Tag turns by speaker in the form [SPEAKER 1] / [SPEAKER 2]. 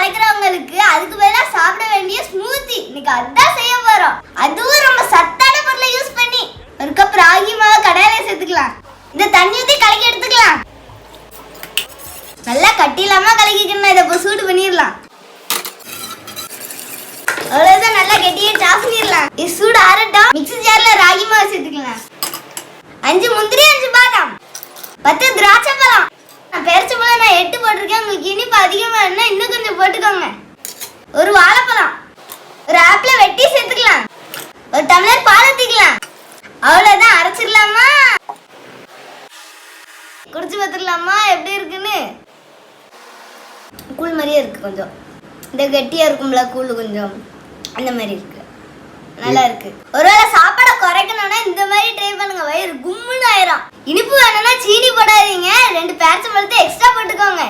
[SPEAKER 1] கலைக்கிறவங்களுக்கு அதுக்கு பதிலா சாப்பிட வேண்டிய ஸ்மூத்தி இன்னைக்கு அதான் செய்ய போறோம். அதுவும் ரொம்ப சத்தான பொருளை யூஸ் பண்ணி. ஒரு கப் ராகி மாவு கடாயில சேர்த்துக்கலாம். இந்த தண்ணி ஊத்தி கலக்கி எடுத்துக்கலாம். நல்லா கட்டிலாமா கலக்கிக்கணும். இதை இப்போ சூடு பண்ணிடலாம். அவ்வளவுதான், நல்லா கெட்டியா சாப் பண்ணிடலாம். இது சூடு ஆறட்டும். மிக்ஸி ஜார்ல ராகி மாவு சேர்த்துக்கலாம். 5 முந்திரி 5 பாதாம் 10 திராட்சை பழம். நான் பேரிச்சை பழம் நான் 8 போட்டிருக்கேன். உங்களுக்கு இனிப்பு அதிகமா இருந்தா இன்னும் கொஞ்சம் போட்டுக்கோங்க. ஒரு வாழைப்பழம், ஒரு ஆப்பிளை வெட்டி சேர்த்துக்கலாம். ஒரு டம்ளர் பால் ஊத்திக்கலாம். அவ்வளவுதான், அரைச்சிடலாமா? குடிச்சு பார்த்துடலாமா எப்படி இருக்குன்னு? கூழ் மாதிரியே இருக்கு. கொஞ்சம் இந்த கெட்டியா இருக்கும்ல கூழ், கொஞ்சம் அந்த மாதிரி இருக்கு. நல்லா இருக்கு. ஒருவேளை சாப்பாடை குறைக்கணும்னா இந்த மாதிரி ட்ரை பண்ணுங்க. வயிறு கும்முன்னு ஆயிரும். இனிப்பு வேணும்னா சீனி போடாதீங்க. 2 பேரிச்சை பழத்தை எக்ஸ்ட்ரா போட்டுக்கோங்க.